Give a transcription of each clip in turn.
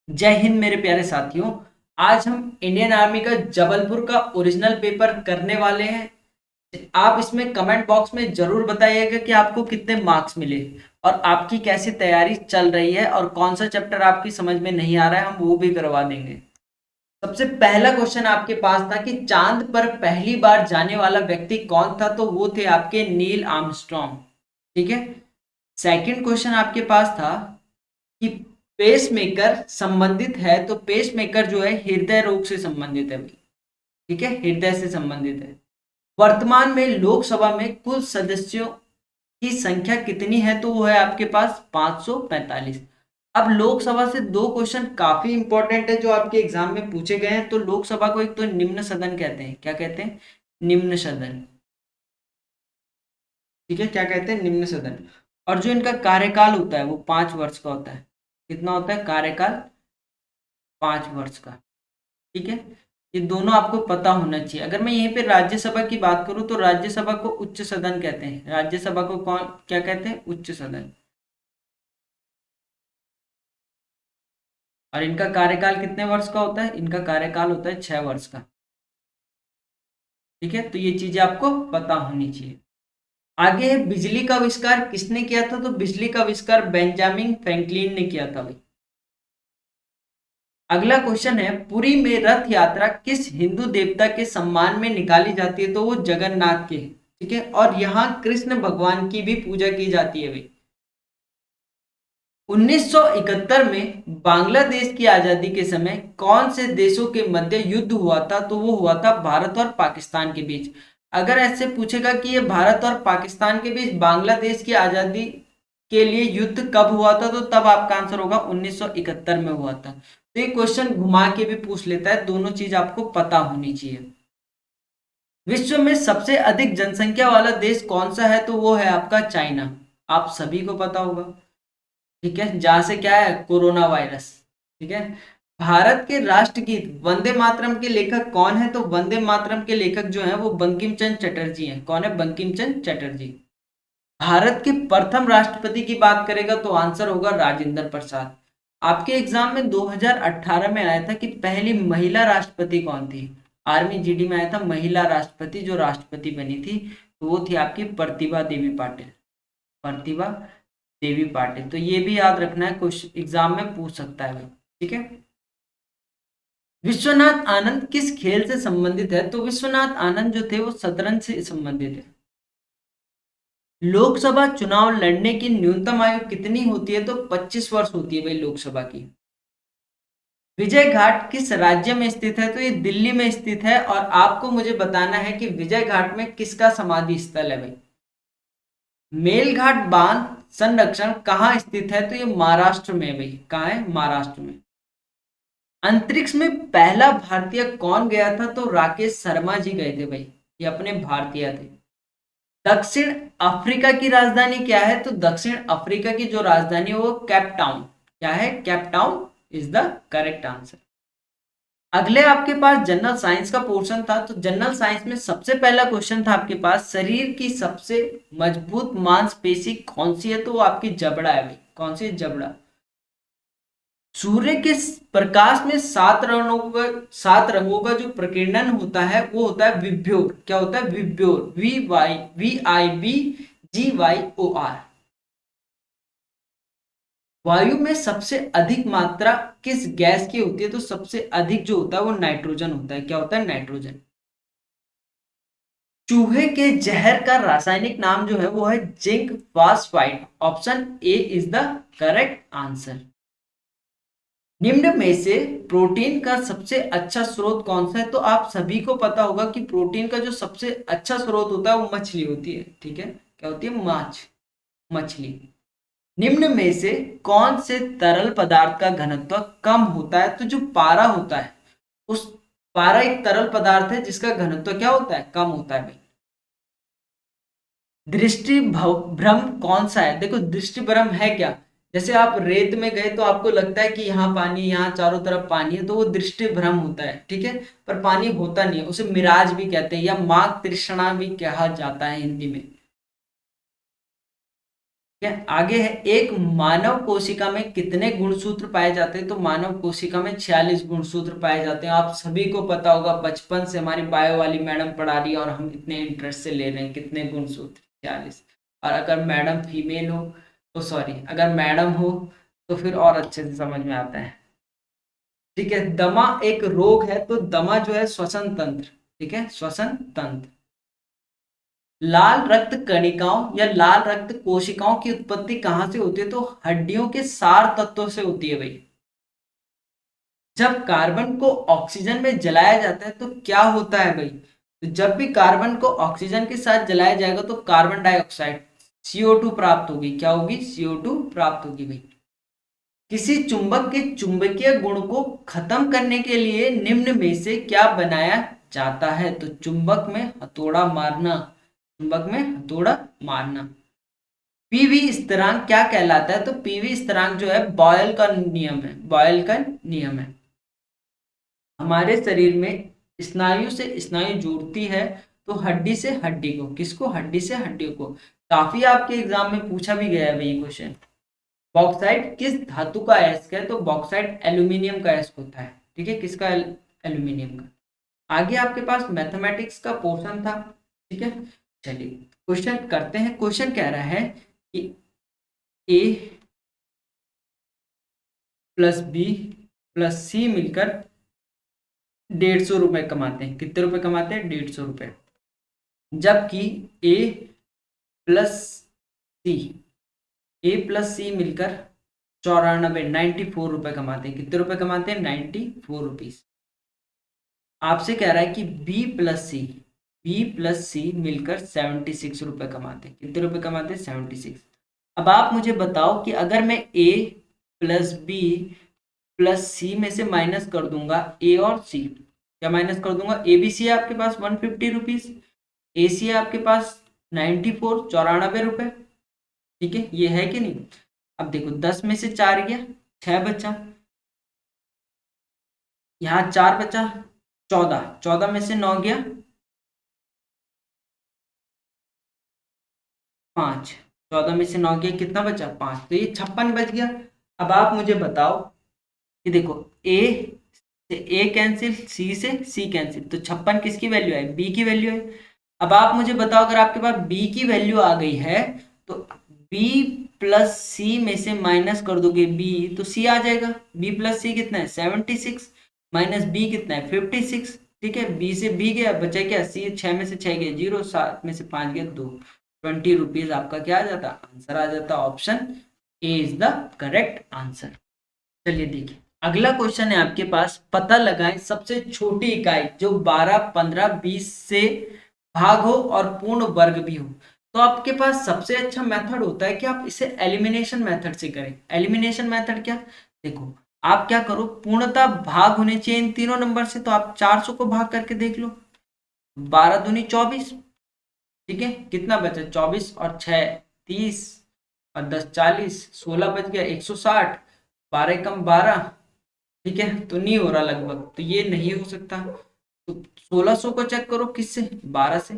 जय हिंद मेरे प्यारे साथियों। आज हम इंडियन आर्मी का जबलपुर का ओरिजिनल पेपर करने वाले हैं। आप इसमें कमेंट बॉक्स में जरूर बताइएगा कि आपको कितने मार्क्स मिले और आपकी कैसी तैयारी चल रही है और कौन सा चैप्टर आपकी समझ में नहीं आ रहा है, हम वो भी करवा देंगे। सबसे पहला क्वेश्चन आपके पास था कि चांद पर पहली बार जाने वाला व्यक्ति कौन था, तो वो थे आपके नील आर्मस्ट्रॉन्ग। ठीक है। सेकंड क्वेश्चन आपके पास था कि पेसमेकर संबंधित है, तो पेसमेकर जो है हृदय रोग से संबंधित है भाई। ठीक है, हृदय से संबंधित है। वर्तमान में लोकसभा में कुल सदस्यों की संख्या कितनी है, तो वो है आपके पास 545। अब लोकसभा से दो क्वेश्चन काफी इंपॉर्टेंट है जो आपके एग्जाम में पूछे गए हैं। तो लोकसभा को एक तो निम्न सदन कहते हैं। क्या कहते हैं? निम्न सदन। ठीक है, क्या कहते हैं? निम्न सदन। और जो इनका कार्यकाल होता है वो 5 वर्ष का होता है। कितना होता है कार्यकाल? 5 वर्ष का। ठीक है। ये दोनों आपको पता होना चाहिए। अगर मैं यहीं पे राज्यसभा की बात करूं तो राज्यसभा को उच्च सदन कहते हैं। राज्यसभा को कौन क्या कहते हैं? उच्च सदन। और इनका कार्यकाल कितने वर्ष का होता है? इनका कार्यकाल होता है 6 वर्ष का। ठीक है, तो ये चीजें आपको पता होनी चाहिए। आगे है बिजली का आविष्कार किसने किया था, तो बिजली का आविष्कार बेंजामिन फ्रैंकलिन ने किया था भाई। अगला क्वेश्चन है पुरी में रथ यात्रा किस हिंदू देवता के सम्मान में निकाली जाती है, तो वो जगन्नाथ के है। ठीक है, और यहाँ कृष्ण भगवान की भी पूजा की जाती है भाई। 1971 में बांग्लादेश की आजादी के समय कौन से देशों के मध्य युद्ध हुआ था, तो वो हुआ था भारत और पाकिस्तान के बीच। अगर ऐसे पूछेगा कि ये भारत और पाकिस्तान के बीच बांग्लादेश की आजादी के लिए युद्ध कब हुआ था, तो तब आपका आंसर होगा 1971 में हुआ था। तो ये क्वेश्चन घुमा के भी पूछ लेता है, दोनों चीज आपको पता होनी चाहिए। विश्व में सबसे अधिक जनसंख्या वाला देश कौन सा है, तो वो है आपका चाइना। आप सभी को पता होगा। ठीक है, जहां से क्या है? Corona virus. ठीक है। भारत के राष्ट्रगीत वंदे मातरम के लेखक कौन है, तो वंदे मातरम के लेखक जो है वो बंकिम चंद्र चटर्जी हैं। कौन है? बंकिम चंद्र चटर्जी। भारत के प्रथम राष्ट्रपति की बात करेगा तो आंसर होगा राजेंद्र प्रसाद। आपके एग्जाम में 2018 में आया था कि पहली महिला राष्ट्रपति कौन थी। आर्मी जीडी में आया था महिला राष्ट्रपति जो राष्ट्रपति बनी थी, तो वो थी आपकी प्रतिभा देवी पाटिल। प्रतिभा देवी पाटिल। तो ये भी याद रखना है, क्वेश्चन एग्जाम में पूछ सकता है भाई। ठीक है। विश्वनाथ आनंद किस खेल से संबंधित है, तो विश्वनाथ आनंद जो थे वो शतरंज से संबंधित है। लोकसभा चुनाव लड़ने की न्यूनतम आयु कितनी होती है, तो 25 वर्ष होती है भाई लोकसभा की। विजय घाट किस राज्य में स्थित है, तो ये दिल्ली में स्थित है। और आपको मुझे बताना है कि विजय घाट में किसका समाधि स्थल है भाई। मेलघाट बांध संरक्षण कहाँ स्थित है, तो ये महाराष्ट्र में है भाई। कहाँ है? महाराष्ट्र में। अंतरिक्ष में पहला भारतीय कौन गया था, तो राकेश शर्मा जी गए थे भाई। ये अपने भारतीय थे। दक्षिण अफ्रीका की राजधानी क्या है, तो दक्षिण अफ्रीका की जो राजधानी है वो कैप टाउन। क्या है? Cape Town is the correct answer. अगले आपके पास जनरल साइंस का पोर्शन था। तो जनरल साइंस में सबसे पहला क्वेश्चन था आपके पास शरीर की सबसे मजबूत मांसपेशी कौन सी है, तो वो आपकी जबड़ा है भाई। कौन सी? जबड़ा। सूर्य के प्रकाश में 7 रंगों का जो प्रकीर्णन होता है वो होता है विभ्योर। क्या होता है? विभ्योर। VIBGYOR। वायु में सबसे अधिक मात्रा किस गैस की होती है, तो सबसे अधिक जो होता है वो नाइट्रोजन होता है। क्या होता है? नाइट्रोजन। चूहे के जहर का रासायनिक नाम जो है वो है zinc phosphide. Option A is the correct answer. निम्न में से प्रोटीन का सबसे अच्छा स्रोत कौन सा है, तो आप सभी को पता होगा कि प्रोटीन का जो सबसे अच्छा स्रोत होता है वो मछली होती है। ठीक है, क्या होती है? माछ, मछली। निम्न में से कौन से तरल पदार्थ का घनत्व कम होता है, तो जो पारा होता है उस पारा एक तरल पदार्थ है जिसका घनत्व क्या होता है? कम होता है भाई। दृष्टि भ्रम कौन सा है? देखो दृष्टि भ्रम है क्या? जैसे आप रेत में गए तो आपको लगता है कि यहाँ पानी, यहाँ चारों तरफ पानी है, तो वो दृष्टि भ्रम होता है। ठीक है, पर पानी होता नहीं है, उसे मिराज भी कहते हैं या माग तृष्णा भी कहा जाता है हिंदी में। ठीक है। आगे है, एक मानव कोशिका में कितने गुणसूत्र पाए जाते हैं? तो मानव कोशिका में 46 गुणसूत्र पाए जाते हैं। आप सभी को पता होगा, बचपन से हमारी बायो वाली मैडम पढ़ा रही है और हम इतने इंटरेस्ट से ले रहे हैं। कितने गुणसूत्र? 46। और अगर मैडम फीमेल हो तो सॉरी, अगर मैडम हो तो फिर और अच्छे से समझ में आता है। ठीक है। दमा एक रोग है, तो दमा जो है श्वसन तंत्र। ठीक है, श्वसन तंत्र। लाल रक्त कणिकाओं या लाल रक्त कोशिकाओं की उत्पत्ति कहां से होती है? तो हड्डियों के सार तत्वों से होती है भाई। जब कार्बन को ऑक्सीजन में जलाया जाता है तो क्या होता है भाई? तो जब भी कार्बन को ऑक्सीजन के साथ जलाया जाएगा तो कार्बन डाइऑक्साइड CO2 प्राप्त होगी। क्या होगी? CO2 प्राप्त होगी भाई। किसी चुंबक के चुंबकीय गुण को खत्म करने के लिए निम्न में से क्या बनाया जाता है? तो चुंबक में हथौड़ा मारना। चुंबक में हथौड़ा मारना। पीवी स्थिरांक क्या कहलाता है? तो पीवी स्थिरांक जो है बॉयल का नियम है। बॉयल का नियम है। हमारे शरीर में स्नायु से स्नायु जुड़ती है तो हड्डी से हड्डी को, किसको? हड्डी से हड्डी को। काफी आपके एग्जाम में पूछा भी गया है भाई क्वेश्चन। बॉक्साइट किस धातु का अयस्क है? तो बॉक्साइट एल्यूमिनियम का अयस्क होता है। ठीक है, किसका? एल्यूमिनियम का। आगे आपके पास मैथमेटिक्स का पोर्शन था। ठीक है, चलिए क्वेश्चन करते हैं। क्वेश्चन कह रहा है कि A plus B plus C मिलकर 150 रुपए कमाते हैं। कितने रुपए कमाते हैं? 150 रुपए। जबकि A plus C A plus C मिलकर 94 रुपए कमाते हैं। कितने रुपए कमाते हैं? 94 रुपीज। आपसे कह रहा है कि बी प्लस सी मिलकर 76 रुपए कमाते हैं। कितने रुपए कमाते हैं? 76। अब आप मुझे बताओ कि अगर मैं ए प्लस बी प्लस सी में से माइनस कर दूंगा ए और सी, क्या माइनस कर दूंगा? ए बी सी है आपके पास 150 रुपीज, ए सी है आपके पास 94 रुपए। ठीक है, ये है कि नहीं? अब देखो 10 में से 4 गया, 6 बचा, यहाँ 4 बचा, 14 में से 9 गया, 5, 14 में से 9 गया, कितना बचा? 5, तो ये 56 बच गया। अब आप मुझे बताओ कि देखो ए से ए कैंसिल, सी से सी कैंसिल, तो 56 किसकी वैल्यू है? बी की वैल्यू है। अब आप मुझे बताओ अगर आपके पास बी की वैल्यू आ गई है तो बी प्लस सी में से माइनस कर दोगे बी तो सी आ जाएगा। बी प्लस सी कितना है? 76 माइनस बी कितना है? 56। ठीक है, बी से बी गया, बचा क्या? सी। 6 में से 6 गया 0, 7 में से 5 गया 2, 20 रुपीज आपका क्या आ जाता? आंसर आ जाता। Option A is the correct answer. चलिए देखिए, अगला क्वेश्चन है आपके पास। पता लगाएं सबसे छोटी इकाई जो 12, 15, 20 से भाग हो और पूर्ण वर्ग भी हो। तो आपके पास सबसे अच्छा मेथड होता है कि आप इसे एलिमिनेशन मेथड से करें। एलिमिनेशन मेथड क्या? देखो, आप क्या करो, पूर्णतः भाग होने चाहिए इन तीनों नंबर से, तो आप 400 को भाग करके देख लो। 12 दूनी 24। ठीक है, कितना बचा? 24 और 6 30 और 10 40, 16 बच गया 160, 12 कम 12। ठीक है, तो नहीं हो रहा लगभग, तो ये नहीं हो सकता। तो 1600 को चेक करो किससे? 12 से।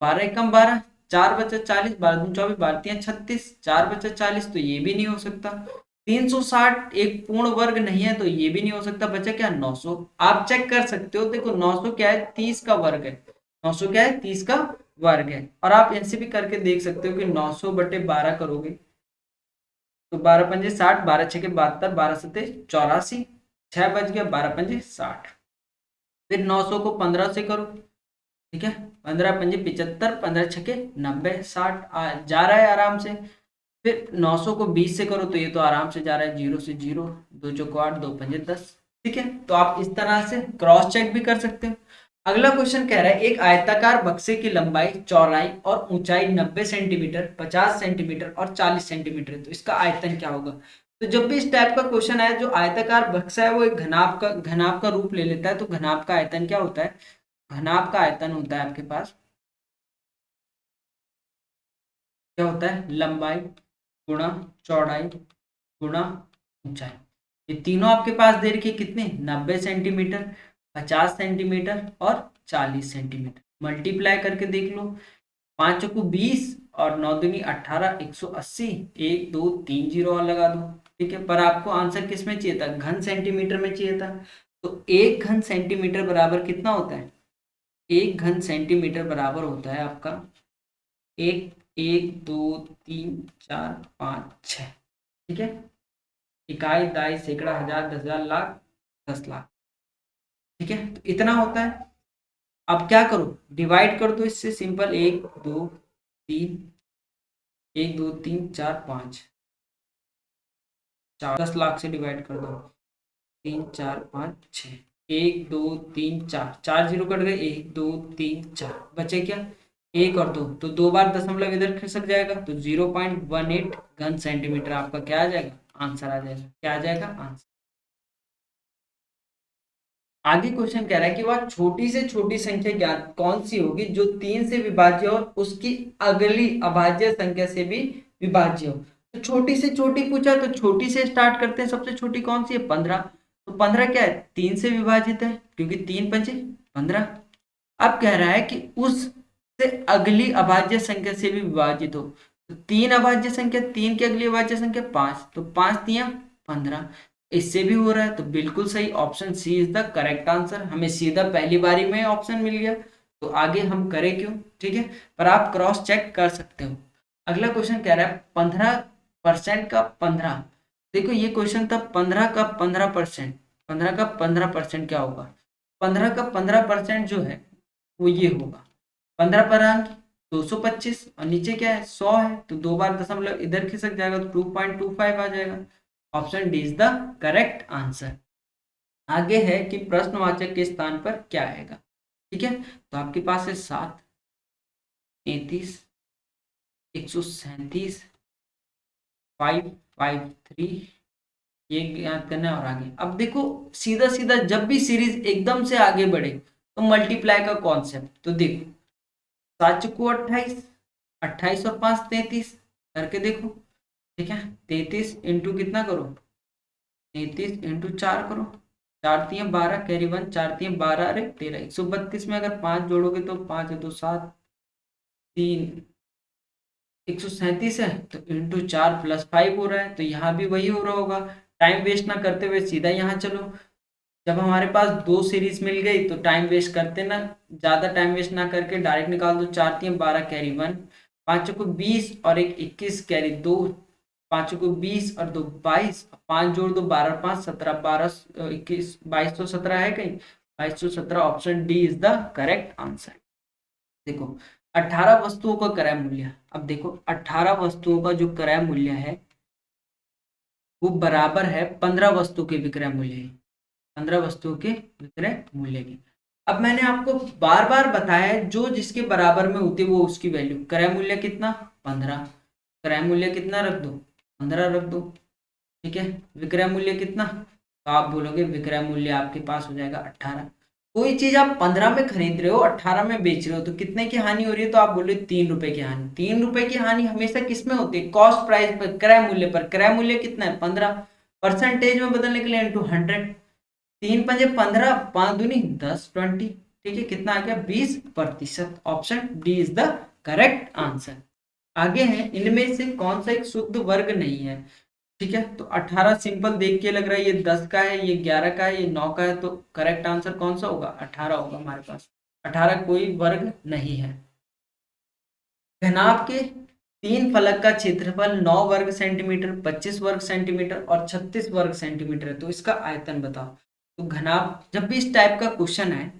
12 एकम 12, 4 बचा 40, 12 दूनी 24, 12 तियां 36, 4 बचा 40, तो ये भी नहीं हो सकता। 360 एक पूर्ण वर्ग नहीं है, तो ये भी नहीं हो सकता। बचा क्या? 900। आप चेक कर सकते हो, देखो 900 क्या है? 30 का वर्ग है। 900 क्या है? 30 का वर्ग है। और आप ऐसे भी करके देख सकते हो कि 900 बटे 12 करोगे तो 12 पंजे 60, 12 छके 72, 12 सते 84, 6 बच गया, 12 पंजे 60। फिर 900 को 15 से करो। ठीक है, 15 पंजे 75, 15 छके 90, 60 जा रहा है आराम से। फिर 900 को 20 से करो तो ये तो आराम से जा रहा है, 0 से 0, 2 चौको 8, 2 पंजे 10। ठीक है, तो आप इस तरह से क्रॉस चेक भी कर सकते हो। अगला क्वेश्चन कह रहा है एक आयताकार बक्से की लंबाई, चौड़ाई और ऊंचाई 90 सेंटीमीटर, 50 सेंटीमीटर और 40 सेंटीमीटर है, तो इसका आयतन क्या होगा? तो जब भी इस टाइप का क्वेश्चन आए, जो आयताकार बक्सा है वो एक घनाभ का रूप ले लेता है, तो घनाभ का आयतन क्या होता है? घनाभ का आयतन होता है आपके पास, क्या होता है? लंबाई गुणा चौड़ाई गुणा ऊंचाई। ये तीनों आपके पास दे रखी है, कितने? 90 सेंटीमीटर, 50 सेंटीमीटर और 40 सेंटीमीटर। मल्टीप्लाई करके देख लो, 5 चौको 20 और 9 दूनी 18, 180। 1 2 3 जीरो और लगा दो। ठीक है, पर आपको आंसर किस में चाहिए था? घन सेंटीमीटर में चाहिए था। तो 1 घन सेंटीमीटर बराबर कितना होता है? 1 घन सेंटीमीटर बराबर होता है आपका एक, 1 2 3 4 5 6। ठीक है, इकाई, दाई, सैकड़ा, हजार, 10,000, लाख, 10 लाख। ठीक है, तो इतना होता है। अब क्या करो, डिवाइड कर दो इससे, सिंपल। 1 2 3, 1 2 3 4 5, 10 लाख से डिवाइड कर दो। 3 4 5 6, 1 2 3 4, 4 जीरो कट गए। 1 2 3 4 बचे क्या? एक और दो, तो दो बार दशमलव इधर खिसक जाएगा, तो 0.18 घन सेंटीमीटर आपका क्या आ जाएगा? आंसर आ जाएगा। क्या आ जाएगा? आंसर। आगे क्वेश्चन कह रहा है कि वह छोटी से छोटी संख्या ज्ञात कौन सी होगी जो 3 से विभाज्य और उसकी अगली अभाज्य संख्या से भी विभाज्य हो। तो छोटी से छोटी पूछा, तो छोटी से स्टार्ट करते हैं। सबसे छोटी कौन सी है? 15। तो 15 क्या है? 3 से विभाजित है, क्योंकि 3 पंजे 15। अब कह रहा है कि उस से अगली अभाज्य संख्या से भी विभाजित हो। तो 3 अभाज्य संख्या, 3 की अगली अभाज्य संख्या 5, तो 5 3 15। इससे भी हो रहा है, तो बिल्कुल सही, option C is the correct answer. हमें सीधा पहली बारी में ऑप्शन मिल गया, तो आगे हम करें क्यों? ठीक है, पर आप क्रॉस चेक कर सकते हो। अगला क्वेश्चन कह रहा है 15% का 15। देखो ये क्वेश्चन था 15 का 15%। 15 का 15% क्या होगा? 15 का 15% जो है वो ये होगा 15 225, और नीचे क्या है? 100 है, तो दो बार दशमलव इधर खिसक जाएगा, तो 2.25 आ जाएगा। Option D is the correct answer. आगे है कि प्रश्नवाचक के स्थान पर क्या आएगा। ठीक है, तो आपके पास है 7, 33, 137, 553। ये याद करना है। और आगे अब देखो, सीधा सीधा जब भी सीरीज एकदम से आगे बढ़े तो मल्टीप्लाई का कॉन्सेप्ट। तो देखो 7 चौको 28, 28 और 5 33 करके देखो। ठीक है, 33 इंटू कितना करो? 33 इंटू 4 करो। 4 3 12, कैरी 1, 4 3 12, अरे 13, 132 में अगर 5 जोड़ोगे तो 5 है तो 7, 3, 137 है, तो इंटू 4 प्लस 5 हो रहा है, तो यहाँ भी वही हो रहा होगा। टाइम वेस्ट ना करते हुए सीधा यहाँ चलो। जब हमारे पास दो सीरीज मिल गई तो टाइम वेस्ट करते ना, ज्यादा टाइम वेस्ट ना करके डायरेक्ट निकाल दो। 4 3 12, कैरी 1, 5 को 20 और एक 21, कैरी 2, 5 को 20 और 2 22, 5 जोड़ दो, 12 5 17, 12 21 22 तो 17 है कहीं, 22 तो 17। Option D is the correct answer. देखो 18 वस्तुओं का क्रय मूल्य। अब देखो 18 वस्तुओं का जो क्रय मूल्य है वो बराबर है 15 वस्तु के विक्रय मूल्य की। 15 वस्तुओं के विक्रय मूल्य की। अब मैंने आपको बार बार बताया है, जो जिसके बराबर में होती है वो उसकी वैल्यू। क्रय मूल्य कितना? 15। क्रय मूल्य कितना रख दो? 15 रख दो। ठीक है, विक्रय मूल्य कितना? तो आप बोलोगे विक्रय मूल्य आपके पास हो जाएगा 18। कोई चीज आप 15 में खरीद रहे हो, 18 में बेच रहे हो, तो कितने की हानि हो रही है? तो आप बोले 3 रुपए की हानि। 3 रुपए की हानि हमेशा किस में होती है? कॉस्ट प्राइस पर, क्रय मूल्य पर। क्रय मूल्य कितना है? 15। परसेंटेज में बदलने के लिए इंटू 100। 3 पंजे 15, 5 दूनी 10, 20। ठीक है, कितना आ गया? 20%। Option D is the correct answer. आगे है, इनमें से कौन सा एक शुद्ध वर्ग नहीं है? ठीक है, तो 18 सिंपल देख के लग रहा है ये 10 का है, ये 11 का है, ये 9 का है, तो करेक्ट आंसर कौन सा होगा? 18 होगा हमारे पास। 18 कोई वर्ग नहीं है। घनाभ के 3 फलक का क्षेत्रफल 9 वर्ग सेंटीमीटर, 25 वर्ग सेंटीमीटर और 36 वर्ग सेंटीमीटर है, तो इसका आयतन बताओ। तो घनाभ, जब भी इस टाइप का क्वेश्चन है,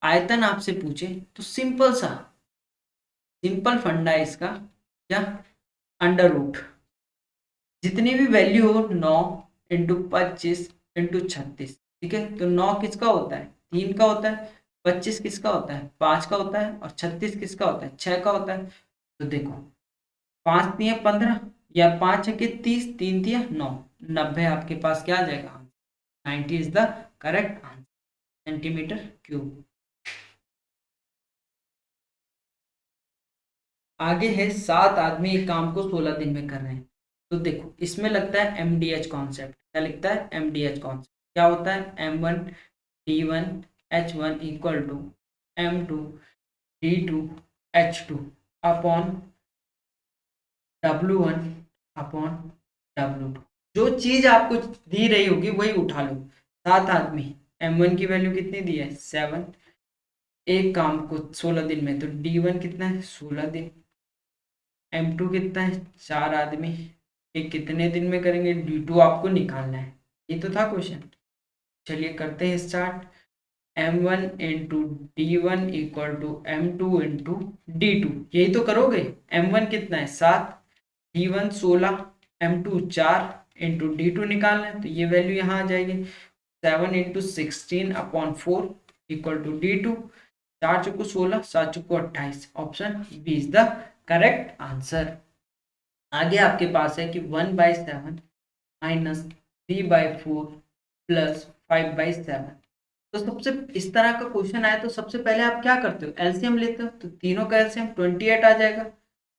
आयतन आपसे पूछे, तो सिंपल सा, सिंपल फंडा है इसका, क्या? अंडर रूट, जितनी भी वैल्यू हो, 9 इंटू 25 इंटू 36। ठीक है, तो 9 किसका होता है? 3 का होता है। 25 किसका होता है? 5 का होता है। और 36 किसका होता है? 6 का होता है। तो देखो 5 तिया 15, या 5 के 30, 3 तिया 9, 90 आपके पास क्या आ जाएगा? 90 is the correct answer, centimetre cube. आगे है 7 आदमी एक काम को 16 दिन में कर रहे हैं। तो देखो इसमें लगता है एमडीएच कॉन्सेप्ट। क्या लिखता है? एमडीएच कॉन्सेप्ट। क्या होता है? M1 D1 H1 equal to M2 D2 H2। Upon W1 upon W2। जो चीज आपको दी रही होगी वही उठा लो। 7 आदमी, M1 की वैल्यू कितनी दी है 7, एक काम को 16 दिन में, तो D1 कितना है 16 दिन, M2 कितना है 4 आदमी, ये कितने दिन में करेंगे, D2 आपको निकालना है, ये तो था क्वेश्चन। चलिए करते हैं start. M1 into D1 equal to M2 into D2, यही तो करोगे। M1 कितना है 7, D1 16, M2 4 इंटू D2 निकालना है, तो ये वैल्यू यहाँ आ जाएगी 7 into 16 upon 4 equal to D2। 4 चुको 16, 7 चुको 28, option B is the correct answer. आगे आपके पास है कि 1/7 माइनस 3/4 प्लस 5/7। तो सबसे इस तरह का क्वेश्चन आए तो सबसे पहले आप क्या करते हो, एलसीएम लेते हो, तो तीनों का एलसीएम 28 आ जाएगा।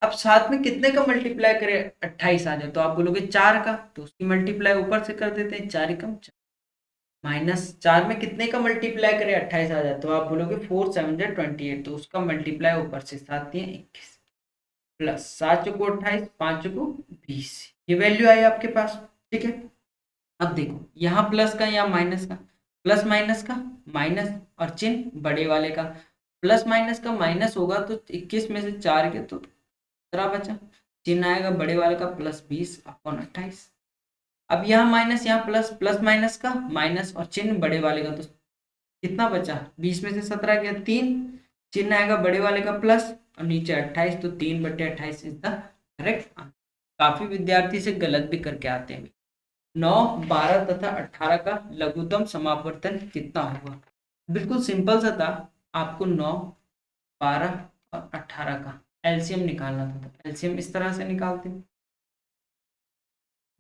अब साथ में कितने का मल्टीप्लाई करें, 28 आ जाए, तो आप बोलोगे 4 का, तो उसकी मल्टीप्लाई ऊपर से कर देते हैं, 4 एकम 4, माइनस 4 में कितने का मल्टीप्लाई करें 28 आ जाए, तो आप बोलोगे 4 7 28, तो उसका मल्टीप्लाई ऊपर से 7 3 21 प्लस 7 चौको 28, 5 चौको 20, ये वैल्यू आई आपके पास। ठीक है, अब देखो यहाँ प्लस का यहाँ माइनस का, प्लस माइनस का माइनस, और चिन्ह बड़े वाले का, प्लस माइनस का माइनस होगा तो 21 में से 4 के तो 17 बचा, चिन्ह आएगा बड़े वाले का प्लस 20 अपॉन 28। अब यहाँ माइनस यहाँ प्लस, प्लस माइनस का माइनस और चिन्ह बड़े वाले का, तो कितना बचा 20 में से 17 गया 3, चिन्ह आएगा बड़े वाले का प्लस और नीचे 28, तो 3/28 इज द करेक्ट आंसर। काफी विद्यार्थी से गलत भी करके आते हैं। 9, 12 तथा 18 का लघुत्तम समापवर्तन कितना होगा। बिल्कुल सिंपल सा था, आपको 9, 12 और 18 का एलसीएम निकालना था, तो एलसीएम इस तरह से निकालते हैं,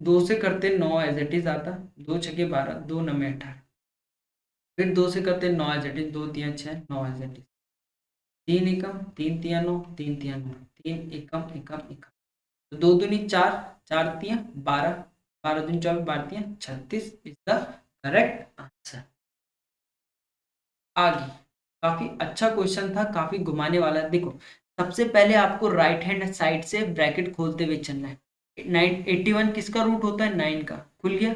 2 से करते 9 एज इट इज आता, 2 छके 12, 2 9 18, फिर 2 से करते 9 as it is, 2 3 6 9 as it is, 3 एकम 3 3 9, 3 3 9, 3 एकम एकम एकम, तो 2 दूनी 4, 4 3 12, 12 दूनी 24, 12 3 36 इज द करेक्ट आंसर। आगे काफी अच्छा क्वेश्चन था, काफी घुमाने वाला। देखो सबसे पहले आपको राइट हैंड साइड से ब्रैकेट खोलते हुए चलना है। 81 किसका रूट होता है 9 का, खुल गया।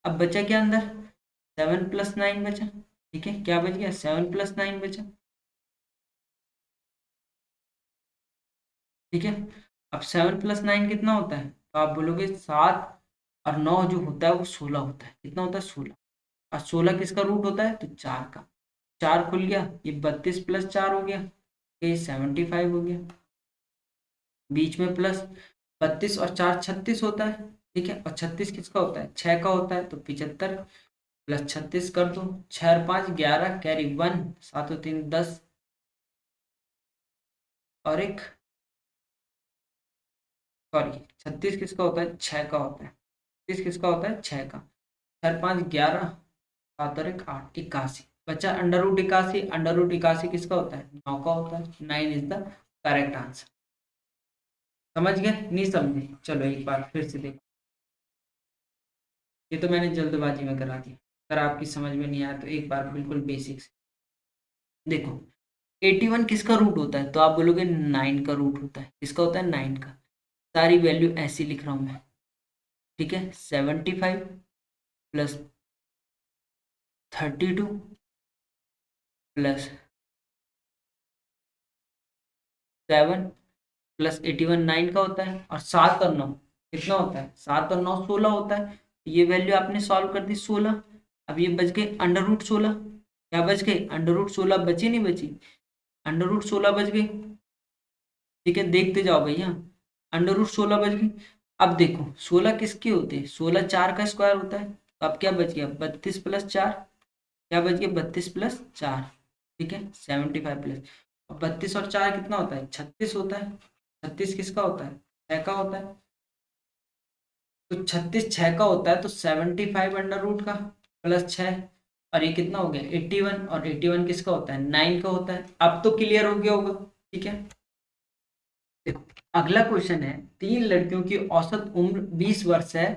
अब बचा क्या अंदर 7 + 9 बचा। ठीक है, क्या बच गया 7 + 9 बचा। ठीक है, अब 7 + 9 कितना होता है, तो आप बोलोगे 7 और 9 जो होता है वो 16 होता है। कितना होता है 16, और 16 किसका रूट होता है, तो 4 का। 4 खुल गया, ये 32 + 4 हो गया, ये 75 हो गया, बीच में प्लस 32 और 4 36 होता है। ठीक है, और 36 किसका होता है 6 का होता है, तो 75 प्लस 36 कर दो, 6 और 5 11, कैरी 1, 7 और 3 10, और एक सॉरी 36 किसका होता है 6 का होता है, 36 किसका होता है 6 का, 4 5 11, 7 और 1 8, 81 बचा। √81, √81 किसका होता है 9 का होता है, 9 इज द करेक्ट आंसर। समझ गए, नहीं समझे, चलो एक बार फिर से देखो, ये तो मैंने जल्दबाजी में करा दिया, अगर आपकी समझ में नहीं आया तो एक बार बिल्कुल बेसिक्स देखो। 81 किसका रूट होता है, तो आप बोलोगे 9 का रूट होता है। किसका होता है 9 का। सारी वैल्यू ऐसी लिख रहा हूं मैं। ठीक है, 75 प्लस 32 प्लस 7 प्लस 81 9 का होता है, और 7 और 9 कितना होता है, 7 और 9 16 होता है। ये वैल्यू आपने सॉल्व कर दी 16। अब ये बच गए √16, क्या बच गए √16, बची नहीं बची, √16 बच गई। ठीक है, देखते जाओ भैया, √16 बच गई। अब देखो 16 किसके होते हैं, 16 4 का स्क्वायर होता है, तो अब क्या बच गया 32 + 4, क्या बच गया 32 + 4। ठीक है, 75 प्लस, 32 और 4 कितना होता है 36 होता है, 36 किसका होता है 6 का होता है, तो 36 6 का होता है, तो 75 √ का प्लस 6, और ये कितना हो गया 81, और 81 किसका होता है 9 का होता है। अब तो क्लियर हो गया होगा। ठीक है, देखो अगला क्वेश्चन है, 3 लड़कियों की औसत उम्र 20 वर्ष है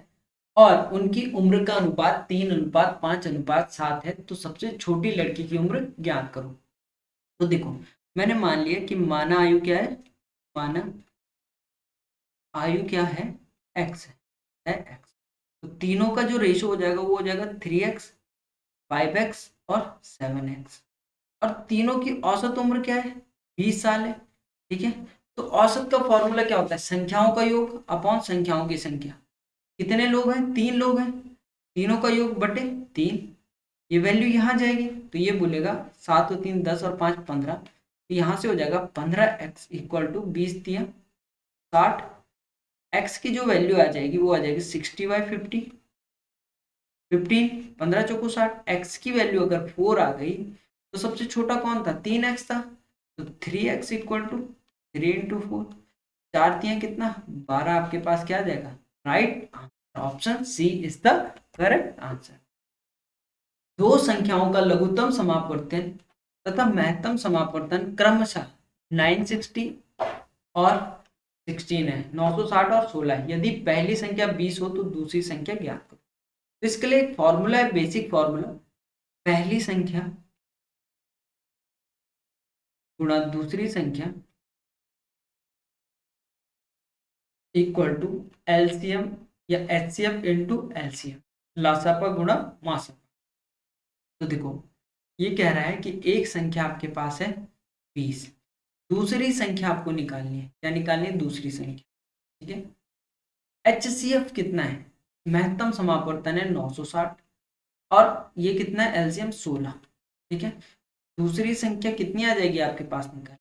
और उनकी उम्र का अनुपात 3:5:7 है, तो सबसे छोटी लड़की की उम्र ज्ञात करो। तो देखो मैंने मान लिया कि माना आयु क्या है मानव आयु क्या है, एक्स है एक्स। तो तीनों का जो रेशो हो जाएगा वो हो जाएगा 3x, 5x और 7x। और तीनों की औसत उम्र क्या है, 20 साल है। ठीक है, तो औसत का फॉर्मूला क्या होता है, संख्याओं का योग अपॉन संख्याओं की संख्या। कितने लोग हैं, 3 लोग हैं, तीनों का योग बटे 3। ये वैल्यू यहाँ जाएगी तो ये बोलेगा 7 और 3 10 और 5 15। तो यहाँ से हो जाएगा 15x इक्वल टू 20×3 = 60। x की जो वैल्यू आ जाएगी वो आ जाएगी 60/50, 15, 15 चौको 60। x की वैल्यू अगर 4 आ गई तो सबसे छोटा कौन था, 3x था। तो 3x इक्वल टू 3 × 4, 4 3 कितना 12। आपके पास क्या आ जाएगा, right answer, option C is the correct answer. दो संख्याओं का लघुत्तम समापवर्तन तथा महत्तम समापवर्तन क्रमशः 960 और 16 है, 960 और 16 है। यदि पहली संख्या 20 हो तो दूसरी संख्या ज्ञात करो। तो इसके लिए एक फॉर्मूला है, बेसिक फॉर्मूला, पहली संख्या गुणा दूसरी संख्या इक्वल टू एलसीएम या एचसीएफ इंटू एलसीएम, लासापा गुणा मासापा। तो देखो ये कह रहा है कि एक संख्या आपके पास है 20, दूसरी संख्या आपको निकालनी है, क्या निकालनी है, दूसरी संख्या। ठीक है, एचसीएफ कितना है, महत्तम समापवर्तन है 960 और ये कितना है, एलसीएम 16। ठीक है, दूसरी संख्या कितनी आ जाएगी आपके पास निकाल,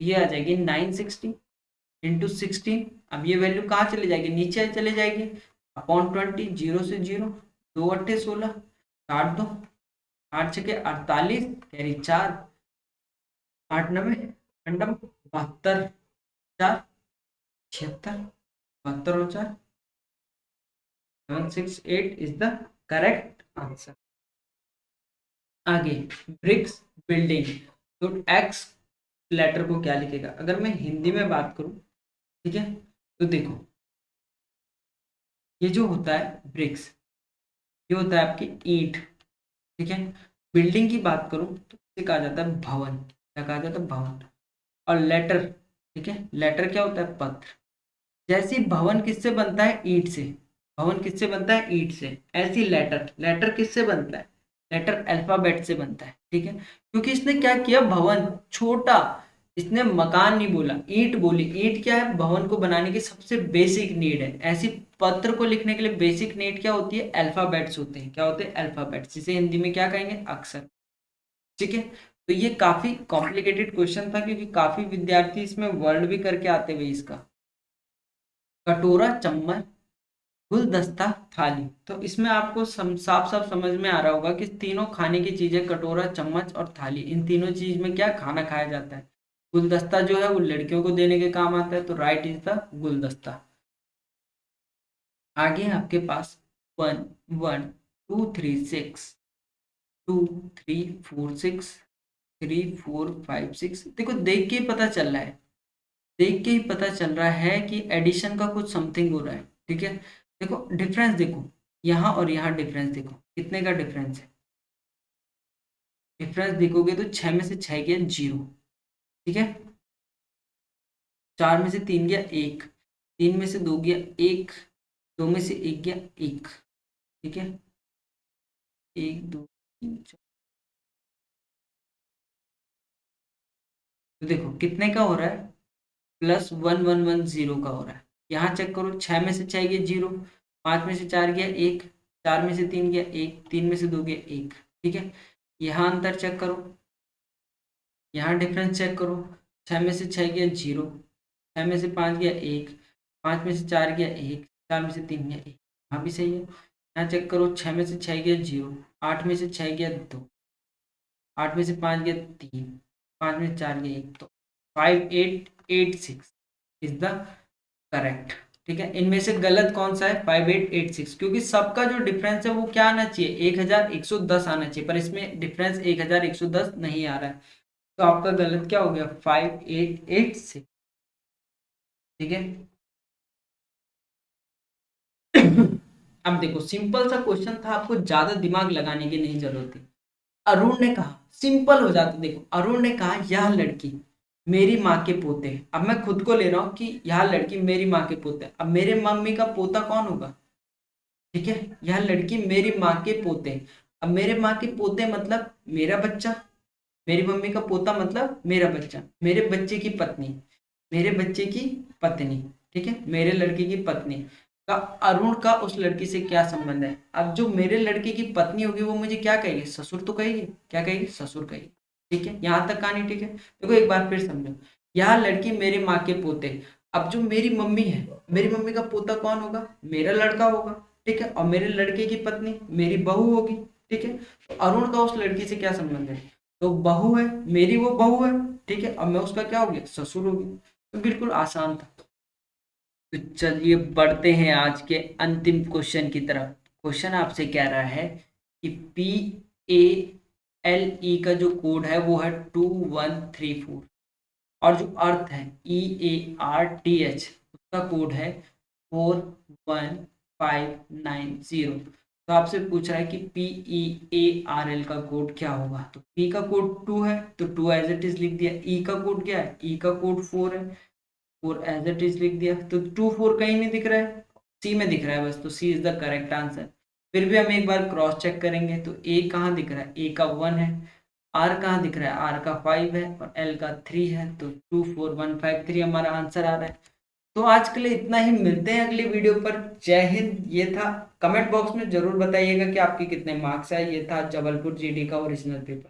ये आ जाएगी 960 इंटू 16। अब ये वैल्यू कहाँ चली जाएगी, नीचे चले जाएगी, अपॉन 20, 0 से 0, 2 8 16, 8 2 8 6 48, कैरी 4, 8 9 अंडम 72, 4 76, 72 और 4 768 इज द करेक्ट आंसर। आगे ब्रिक्स बिल्डिंग, तो एक्स लेटर को क्या लिखेगा, अगर मैं हिंदी में बात करूं, ठीक है, तो देखो ये जो होता है ब्रिक्स, ये होता है आपकी ईंट। ठीक है, बिल्डिंग की बात करूं तो इसे कहा जाता है भवन, क्या कहा जाता है, भवन। और लेटर, ठीक है, लेटर क्या होता है, पत्र। जैसे भवन किससे बनता है, ईंट से, भवन किससे बनता है, ईंट से, ऐसी लेटर, लेटर किससे बनता है, लेटर अल्फाबेट से बनता है। ठीक है, क्योंकि इसने क्या किया, भवन छोटा, इसने मकान नहीं बोला, ईंट बोली। ईंट क्या है, भवन को बनाने की सबसे बेसिक नीड है। ऐसी पत्र को लिखने के लिए बेसिक नीड क्या होती है, अल्फाबेट्स होते हैं। क्या होते हैं, अल्फाबेट्स, जिसे हिंदी में क्या कहेंगे, अक्षर। ठीक है, तो ये काफी कॉम्प्लिकेटेड क्वेश्चन था क्योंकि काफी विद्यार्थी इसमें वर्ड भी करके आते हुए इसका। कटोरा, चम्मच, गुलदस्ता, थाली। तो इसमें आपको साफ साफ समझ में आ रहा होगा कि तीनों खाने की चीजें, कटोरा, चम्मच और थाली, इन तीनों चीज में क्या खाना खाया जाता है। गुलदस्ता जो है वो लड़कियों को देने के काम आता है, तो राइट इज द गुलदस्ता। आगे आपके पास 1 1 2 3 6 2 3 4 6 3 4 5 6। देखो देख के ही पता चल रहा है, देख के ही पता चल रहा है कि एडिशन का कुछ समथिंग हो रहा है। ठीक है, देखो डिफरेंस देखो, यहाँ और यहाँ डिफरेंस देखो, कितने का डिफरेंस है। डिफरेंस देखोगे तो 6 में से 6 गया 0। ठीक है, 4 में से 3 गया 1, 3 में से 2 गया 1, 2 में से 1 गया 1। ठीक है, 1 2 3 4, तो देखो कितने का हो रहा है, +1 1 1 0 का हो रहा है। यहाँ चेक करो, 6 में से 6 गया 0, 5 में से 4 गया 1, 4 में से 3 गया 1, 3 में से 2 गया 1। ठीक है, यहाँ अंतर चेक करो, यहाँ डिफरेंस चेक करो, 6 में से 6 गया 0, 6 में से 5 गया 1, 5 में से 4 गया 1, 4 में से 3 गया 1। यहाँ भी सही है। यहाँ चेक करो, 6 में से 6 गया 0, 8 में से 6 गया 2, 8 में से 5 गया 3, 5 में से 4 गया 1। तो 5886 इज द करेक्ट। ठीक है, इनमें से गलत कौन सा है, 5886, क्योंकि सबका जो डिफरेंस है वो क्या आना चाहिए, 1110 आना चाहिए, पर इसमें डिफरेंस 1110 नहीं आ रहा है। तो आपका गलत क्या हो गया, 5886। ठीक है, अब देखो सिंपल सा क्वेश्चन था, आपको ज्यादा दिमाग लगाने की नहीं जरूरत थी। अरुण ने कहा, सिंपल हो जाता, देखो अरुण ने कहा यह लड़की मेरी माँ के पोते। अब मैं खुद को ले रहा हूँ कि यह लड़की मेरी माँ के पोते, अब मेरे मम्मी का पोता कौन होगा? ठीक है, यह लड़की मेरी माँ के पोते। अब मेरे माँ के पोते मतलब मेरा बच्चा, मेरी मम्मी का पोता मतलब मेरा बच्चा, मेरे बच्चे की पत्नी, मेरे बच्चे की पत्नी, ठीक है, मेरे लड़के की पत्नी का अरुण का उस लड़की से क्या संबंध है? अब जो मेरे लड़के की पत्नी होगी वो मुझे क्या कहेगी? ससुर तो कहेगी। क्या कहेगी? ससुर कहेगी। ठीक है, यहाँ तक कहानी ठीक है। देखो एक बार फिर समझो, यह लड़की मेरी माँ के पोते। अब जो मेरी मम्मी है, मेरी मम्मी का पोता कौन होगा? मेरा लड़का होगा। ठीक है, और मेरे लड़के की पत्नी मेरी बहू होगी। ठीक है, तो अरुण का उस लड़की से क्या संबंध है? तो बहू है मेरी, वो बहू है। ठीक है, अब मैं उसका क्या हो गया? ससुर हो गया। तो बिल्कुल आसान था। तो चलिए बढ़ते हैं आज के अंतिम क्वेश्चन की तरफ। क्वेश्चन आपसे कह रहा है कि PALE का जो कोड है वो है 2134, और जो अर्थ है EARTH उसका कोड है 41590। तो आपसे पूछ रहा है कि PEARL का कोड क्या होगा? तो P का कोड 2 है तो 2 एज इट इज लिख दिया। E का कोड क्या है? E का कोड 4 है, 4 एज इट इज लिख दिया। तो 2 4 कहीं नहीं दिख रहा है, सी में दिख रहा है बस, तो सी इज द करेक्ट आंसर। फिर भी हम एक बार क्रॉस चेक करेंगे तो ए कहाँ दिख रहा है? ए का 1 है। आर कहाँ दिख रहा है? आर का 5 है और एल का 3 है, तो 24153 हमारा आंसर आ रहा है। तो आज के लिए इतना ही, मिलते हैं अगली वीडियो पर। जय हिंद। ये था, कमेंट बॉक्स में जरूर बताइएगा कि आपके कितने मार्क्स आए। ये था जबलपुर GD का ओरिजिनल पेपर।